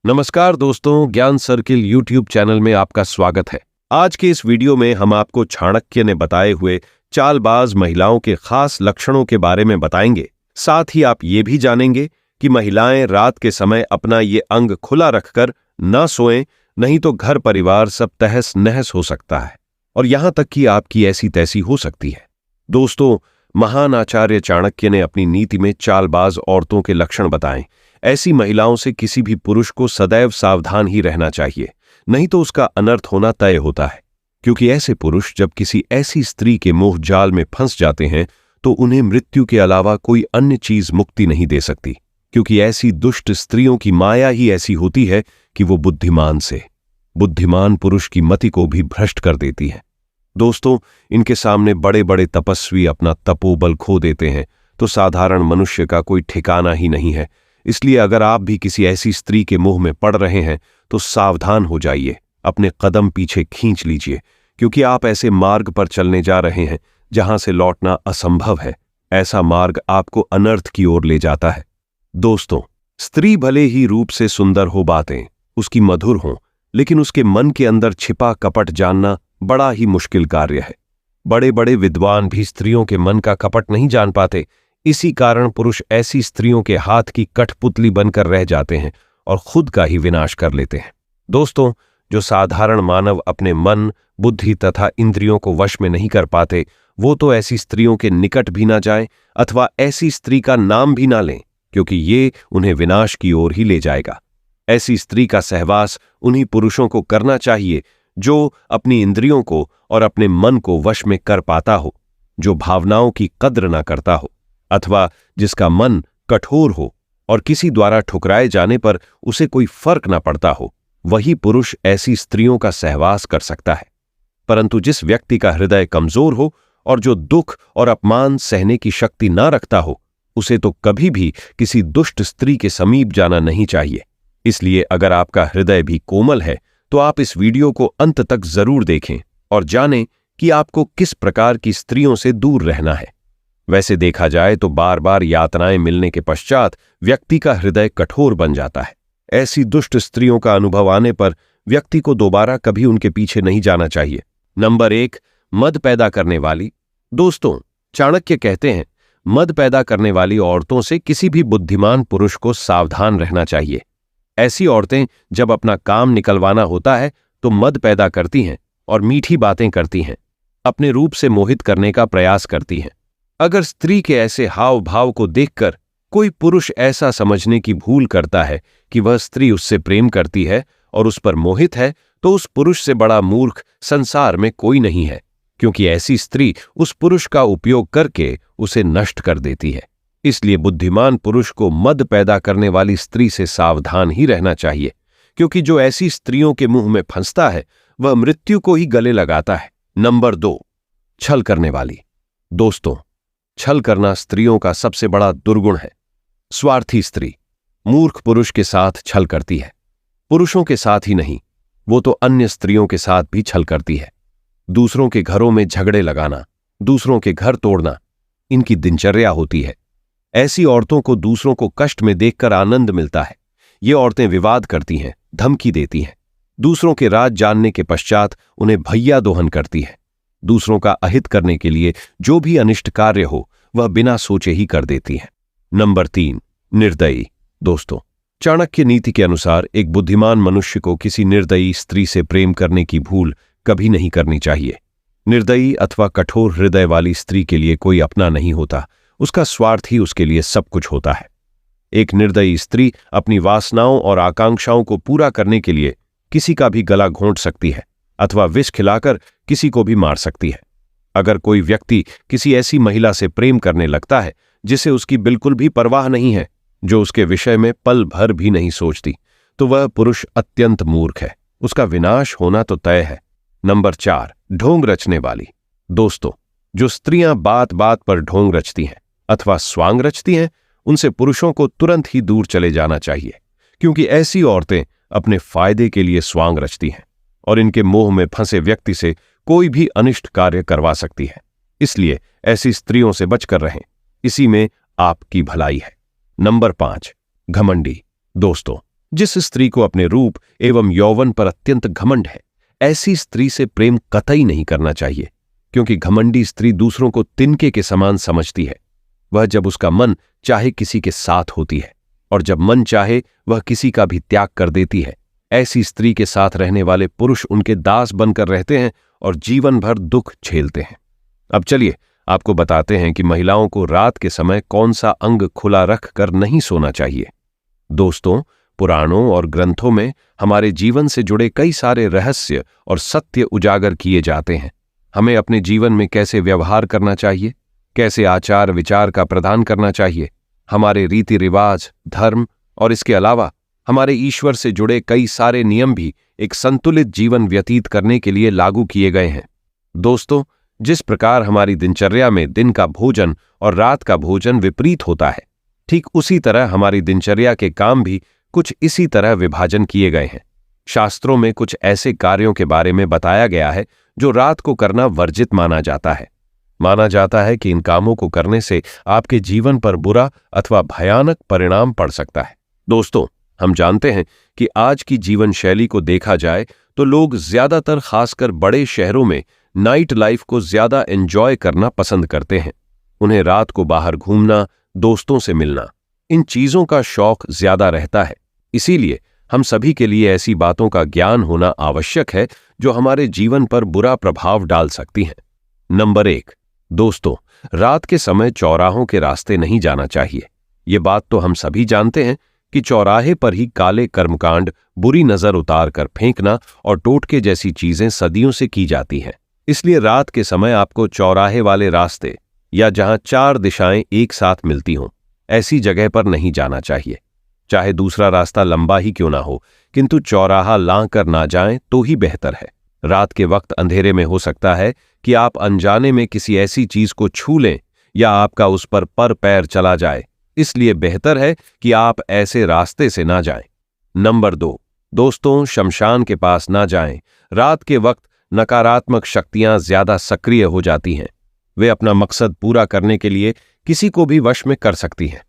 नमस्कार दोस्तों, ज्ञान सर्किल यूट्यूब चैनल में आपका स्वागत है। आज के इस वीडियो में हम आपको चाणक्य ने बताए हुए चालबाज महिलाओं के खास लक्षणों के बारे में बताएंगे। साथ ही आप ये भी जानेंगे कि महिलाएं रात के समय अपना ये अंग खुला रखकर ना सोएं, नहीं तो घर परिवार सब तहस नहस हो सकता है और यहां तक कि आपकी ऐसी तैसी हो सकती है। दोस्तों, महान आचार्य चाणक्य ने अपनी नीति में चालबाज औरतों के लक्षण बताएं। ऐसी महिलाओं से किसी भी पुरुष को सदैव सावधान ही रहना चाहिए, नहीं तो उसका अनर्थ होना तय होता है। क्योंकि ऐसे पुरुष जब किसी ऐसी स्त्री के मोह जाल में फंस जाते हैं तो उन्हें मृत्यु के अलावा कोई अन्य चीज मुक्ति नहीं दे सकती, क्योंकि ऐसी दुष्ट स्त्रियों की माया ही ऐसी होती है कि वो बुद्धिमान पुरुष की मति को भी भ्रष्ट कर देती है। दोस्तों, इनके सामने बड़े बड़े तपस्वी अपना तपोबल खो देते हैं तो साधारण मनुष्य का कोई ठिकाना ही नहीं है। इसलिए अगर आप भी किसी ऐसी स्त्री के मुंह में पड़ रहे हैं तो सावधान हो जाइए, अपने कदम पीछे खींच लीजिए, क्योंकि आप ऐसे मार्ग पर चलने जा रहे हैं जहां से लौटना असंभव है। ऐसा मार्ग आपको अनर्थ की ओर ले जाता है। दोस्तों, स्त्री भले ही रूप से सुंदर हो, बातें उसकी मधुर हों, लेकिन उसके मन के अंदर छिपा कपट जानना बड़ा ही मुश्किल कार्य है। बड़े बड़े विद्वान भी स्त्रियों के मन का कपट नहीं जान पाते। इसी कारण पुरुष ऐसी स्त्रियों के हाथ की कठपुतली बनकर रह जाते हैं और खुद का ही विनाश कर लेते हैं। दोस्तों, जो साधारण मानव अपने मन, बुद्धि तथा इंद्रियों को वश में नहीं कर पाते, वो तो ऐसी स्त्रियों के निकट भी ना जाएं अथवा ऐसी स्त्री का नाम भी ना लें, क्योंकि ये उन्हें विनाश की ओर ही ले जाएगा। ऐसी स्त्री का सहवास उन्हीं पुरुषों को करना चाहिए जो अपनी इंद्रियों को और अपने मन को वश में कर पाता हो, जो भावनाओं की कद्र ना करता हो, अथवा जिसका मन कठोर हो और किसी द्वारा ठुकराए जाने पर उसे कोई फर्क ना पड़ता हो। वही पुरुष ऐसी स्त्रियों का सहवास कर सकता है। परंतु जिस व्यक्ति का हृदय कमजोर हो और जो दुख और अपमान सहने की शक्ति ना रखता हो, उसे तो कभी भी किसी दुष्ट स्त्री के समीप जाना नहीं चाहिए। इसलिए अगर आपका हृदय भी कोमल है तो आप इस वीडियो को अंत तक जरूर देखें और जानें कि आपको किस प्रकार की स्त्रियों से दूर रहना है। वैसे देखा जाए तो बार बार यातनाएं मिलने के पश्चात व्यक्ति का हृदय कठोर बन जाता है। ऐसी दुष्ट स्त्रियों का अनुभव आने पर व्यक्ति को दोबारा कभी उनके पीछे नहीं जाना चाहिए। नंबर 1, मद पैदा करने वाली। दोस्तों, चाणक्य कहते हैं, मद पैदा करने वाली औरतों से किसी भी बुद्धिमान पुरुष को सावधान रहना चाहिए। ऐसी औरतें जब अपना काम निकलवाना होता है तो मद पैदा करती हैं और मीठी बातें करती हैं, अपने रूप से मोहित करने का प्रयास करती हैं। अगर स्त्री के ऐसे हाव भाव को देखकर कोई पुरुष ऐसा समझने की भूल करता है कि वह स्त्री उससे प्रेम करती है और उस पर मोहित है, तो उस पुरुष से बड़ा मूर्ख संसार में कोई नहीं है, क्योंकि ऐसी स्त्री उस पुरुष का उपयोग करके उसे नष्ट कर देती है। इसलिए बुद्धिमान पुरुष को मद पैदा करने वाली स्त्री से सावधान ही रहना चाहिए, क्योंकि जो ऐसी स्त्रियों के मुंह में फंसता है वह मृत्यु को ही गले लगाता है। नंबर 2, छल करने वाली। दोस्तों, छल करना स्त्रियों का सबसे बड़ा दुर्गुण है। स्वार्थी स्त्री मूर्ख पुरुष के साथ छल करती है। पुरुषों के साथ ही नहीं, वो तो अन्य स्त्रियों के साथ भी छल करती है। दूसरों के घरों में झगड़े लगाना, दूसरों के घर तोड़ना इनकी दिनचर्या होती है। ऐसी औरतों को दूसरों को कष्ट में देखकर आनंद मिलता है। ये औरतें विवाद करती हैं, धमकी देती हैं, दूसरों के राज जानने के पश्चात उन्हें भैया दोहन करती है। दूसरों का अहित करने के लिए जो भी अनिष्ट कार्य हो वह बिना सोचे ही कर देती है। नंबर 3, निर्दयी। दोस्तों, चाणक्य नीति के अनुसार एक बुद्धिमान मनुष्य को किसी निर्दयी स्त्री से प्रेम करने की भूल कभी नहीं करनी चाहिए। निर्दयी अथवा कठोर हृदय वाली स्त्री के लिए कोई अपना नहीं होता, उसका स्वार्थ ही उसके लिए सब कुछ होता है। एक निर्दयी स्त्री अपनी वासनाओं और आकांक्षाओं को पूरा करने के लिए किसी का भी गला घोंट सकती है अथवा विष खिलाकर किसी को भी मार सकती है। अगर कोई व्यक्ति किसी ऐसी महिला से प्रेम करने लगता है जिसे उसकी बिल्कुल भी परवाह नहीं है, जो उसके विषय में पल भर भी नहीं सोचती, तो वह पुरुष अत्यंत मूर्ख है, उसका विनाश होना तो तय है। नंबर 4, ढोंग रचने वाली। दोस्तों, जो स्त्रियां बात बात पर ढोंग रचती हैं अथवा स्वांग रचती हैं, उनसे पुरुषों को तुरंत ही दूर चले जाना चाहिए, क्योंकि ऐसी औरतें अपने फायदे के लिए स्वांग रचती हैं और इनके मोह में फंसे व्यक्ति से कोई भी अनिष्ट कार्य करवा सकती है। इसलिए ऐसी स्त्रियों से बचकर रहें, इसी में आपकी भलाई है। नंबर 5, घमंडी। दोस्तों, जिस स्त्री को अपने रूप एवं यौवन पर अत्यंत घमंड है, ऐसी स्त्री से प्रेम कतई नहीं करना चाहिए, क्योंकि घमंडी स्त्री दूसरों को तिनके के समान समझती है। वह जब उसका मन चाहे किसी के साथ होती है, और जब मन चाहे वह किसी का भी त्याग कर देती है। ऐसी स्त्री के साथ रहने वाले पुरुष उनके दास बनकर रहते हैं और जीवन भर दुख झेलते हैं। अब चलिए आपको बताते हैं कि महिलाओं को रात के समय कौन सा अंग खुला रख कर नहीं सोना चाहिए। दोस्तों, पुराणों और ग्रंथों में हमारे जीवन से जुड़े कई सारे रहस्य और सत्य उजागर किए जाते हैं। हमें अपने जीवन में कैसे व्यवहार करना चाहिए, कैसे आचार विचार का प्रदान करना चाहिए, हमारे रीति रिवाज, धर्म और इसके अलावा हमारे ईश्वर से जुड़े कई सारे नियम भी एक संतुलित जीवन व्यतीत करने के लिए लागू किए गए हैं। दोस्तों, जिस प्रकार हमारी दिनचर्या में दिन का भोजन और रात का भोजन विपरीत होता है, ठीक उसी तरह हमारी दिनचर्या के काम भी कुछ इसी तरह विभाजन किए गए हैं। शास्त्रों में कुछ ऐसे कार्यों के बारे में बताया गया है जो रात को करना वर्जित माना जाता है। माना जाता है कि इन कामों को करने से आपके जीवन पर बुरा अथवा भयानक परिणाम पड़ सकता है। दोस्तों, हम जानते हैं कि आज की जीवन शैली को देखा जाए तो लोग ज्यादातर खासकर बड़े शहरों में नाइट लाइफ को ज्यादा एंजॉय करना पसंद करते हैं। उन्हें रात को बाहर घूमना, दोस्तों से मिलना, इन चीजों का शौक ज्यादा रहता है। इसीलिए हम सभी के लिए ऐसी बातों का ज्ञान होना आवश्यक है जो हमारे जीवन पर बुरा प्रभाव डाल सकती हैं। नंबर 1, दोस्तों, रात के समय चौराहों के रास्ते नहीं जाना चाहिए। ये बात तो हम सभी जानते हैं कि चौराहे पर ही काले कर्मकांड, बुरी नजर उतार कर फेंकना और टोटके जैसी चीजें सदियों से की जाती हैं। इसलिए रात के समय आपको चौराहे वाले रास्ते या जहां 4 दिशाएं एक साथ मिलती हों, ऐसी जगह पर नहीं जाना चाहिए। चाहे दूसरा रास्ता लंबा ही क्यों ना हो, किंतु चौराहा लांघ कर ना जाएं तो ही बेहतर है। रात के वक्त अंधेरे में हो सकता है कि आप अनजाने में किसी ऐसी चीज को छू लें या आपका उस पर पैर चला जाए। इसलिए बेहतर है कि आप ऐसे रास्ते से ना जाएं। नंबर 2, दोस्तों, शमशान के पास ना जाएं। रात के वक्त नकारात्मक शक्तियां ज्यादा सक्रिय हो जाती हैं। वे अपना मकसद पूरा करने के लिए किसी को भी वश में कर सकती हैं।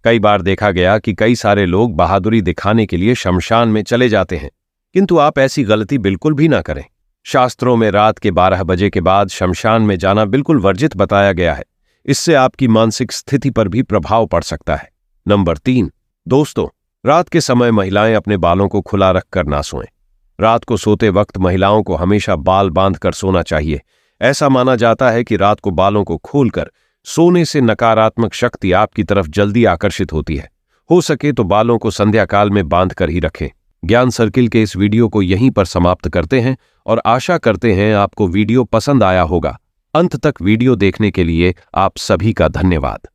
कई बार देखा गया कि कई सारे लोग बहादुरी दिखाने के लिए शमशान में चले जाते हैं, किंतु आप ऐसी गलती बिल्कुल भी ना करें। शास्त्रों में रात के 12 बजे के बाद शमशान में जाना बिल्कुल वर्जित बताया गया है। इससे आपकी मानसिक स्थिति पर भी प्रभाव पड़ सकता है। नंबर 3, दोस्तों, रात के समय महिलाएं अपने बालों को खुला रखकर ना सोएं। रात को सोते वक्त महिलाओं को हमेशा बाल बांधकर सोना चाहिए। ऐसा माना जाता है कि रात को बालों को खोलकर सोने से नकारात्मक शक्ति आपकी तरफ जल्दी आकर्षित होती है। हो सके तो बालों को संध्या काल में बांध कर ही रखें। ज्ञान सर्किल के इस वीडियो को यहीं पर समाप्त करते हैं और आशा करते हैं आपको वीडियो पसंद आया होगा। अंत तक वीडियो देखने के लिए आप सभी का धन्यवाद।